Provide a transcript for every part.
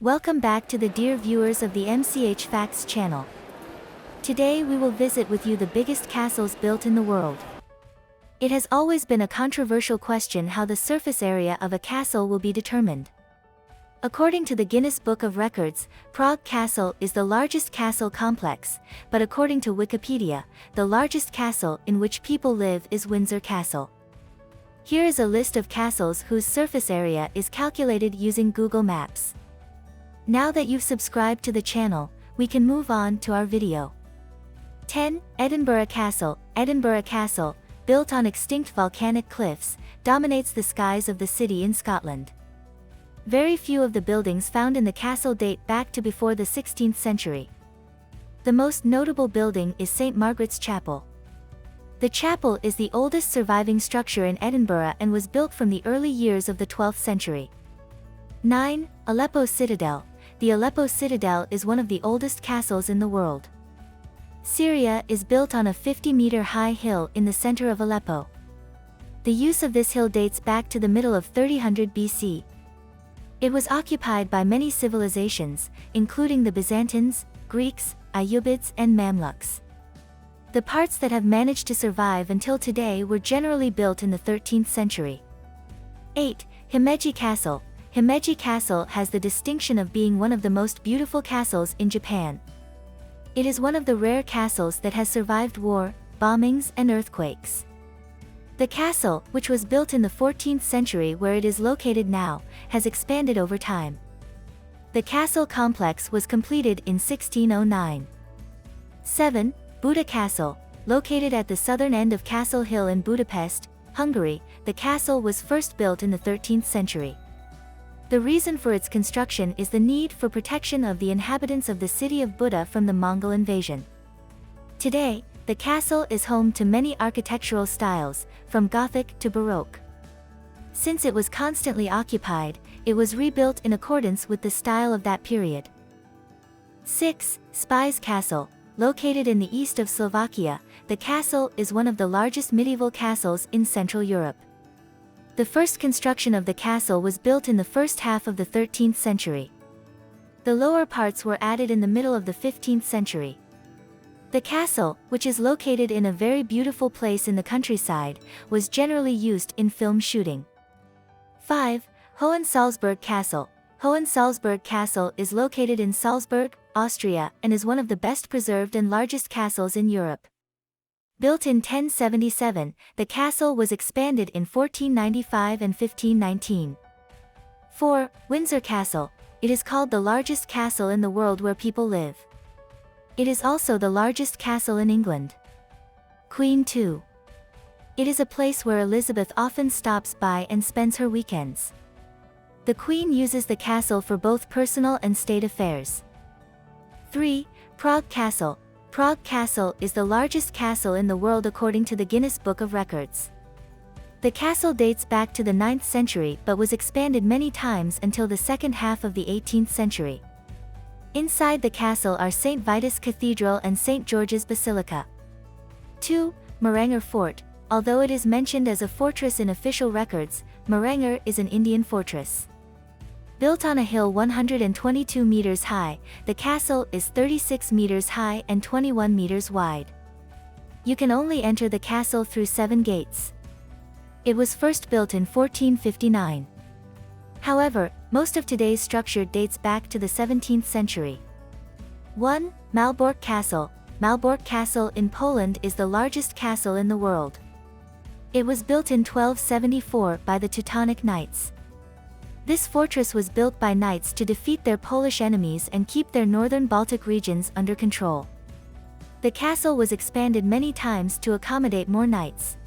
Welcome back to the dear viewers of the MCH Facts channel. Today we will visit with you the biggest castles built in the world. It has always been a controversial question how the surface area of a castle will be determined. According to the Guinness Book of Records, Prague Castle is the largest castle complex, but according to Wikipedia, the largest castle in which people live is Windsor Castle. Here is a list of castles whose surface area is calculated using Google Maps. Now that you've subscribed to the channel, we can move on to our video. 10. Edinburgh Castle. Edinburgh Castle, built on extinct volcanic cliffs, dominates the skies of the city in Scotland. Very few of the buildings found in the castle date back to before the 16th century. The most notable building is St. Margaret's Chapel. The chapel is the oldest surviving structure in Edinburgh and was built from the early years of the 12th century. 9. Aleppo Citadel. The Aleppo Citadel is one of the oldest castles in the world. Syria is built on a 50-meter-high hill in the center of Aleppo. The use of this hill dates back to the middle of 300 BC. It was occupied by many civilizations, including the Byzantines, Greeks, Ayyubids and Mamluks. The parts that have managed to survive until today were generally built in the 13th century. 8. Himechi Castle. Himechi Castle has the distinction of being one of the most beautiful castles in Japan. It is one of the rare castles that has survived war, bombings and earthquakes. The castle, which was built in the 14th century where it is located now, has expanded over time. The castle complex was completed in 1609. 7. Buda Castle. Located at the southern end of Castle Hill in Budapest, Hungary, the castle was first built in the 13th century. The reason for its construction is the need for protection of the inhabitants of the city of Buda from the Mongol invasion. Today, the castle is home to many architectural styles, from Gothic to Baroque. Since it was constantly occupied, it was rebuilt in accordance with the style of that period. 6. Spies Castle. Located in the east of Slovakia, the castle is one of the largest medieval castles in Central Europe. The first construction of the castle was built in the first half of the 13th century. The lower parts were added in the middle of the 15th century. The castle, which is located in a very beautiful place in the countryside, was generally used in film shooting. 5. Hohen Salzburg Castle. Hohen Salzburg Castle is located in Salzburg, Austria, and is one of the best preserved and largest castles in Europe. Built in 1077, the castle was expanded in 1495 and 1519. 4. Windsor Castle. It is called the largest castle in the world where people live. It is also the largest castle in England. Queen 2. It is a place where Elizabeth often stops by and spends her weekends. The Queen uses the castle for both personal and state affairs. 3. Prague Castle. Prague Castle is the largest castle in the world according to the Guinness Book of Records. The castle dates back to the 9th century but was expanded many times until the second half of the 18th century. Inside the castle are St. Vitus Cathedral and St. George's Basilica. 2. Meringue Fort. Although it is mentioned as a fortress in official records, Meringue is an Indian fortress. Built on a hill 122 meters high, the castle is 36 meters high and 21 meters wide. You can only enter the castle through 7 gates. It was first built in 1459. However, most of today's structure dates back to the 17th century. 1. Melbourne Castle. Melbourne Castle in Poland is the largest castle in the world. It was built in 1274 by the Teutonic Knights. This fortress was built by knights to defeat their Polish enemies and keep their northern Baltic regions under control. The castle was expanded many times to accommodate more knights.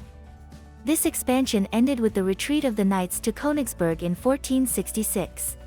This expansion ended with the retreat of the knights to Königsberg in 1466.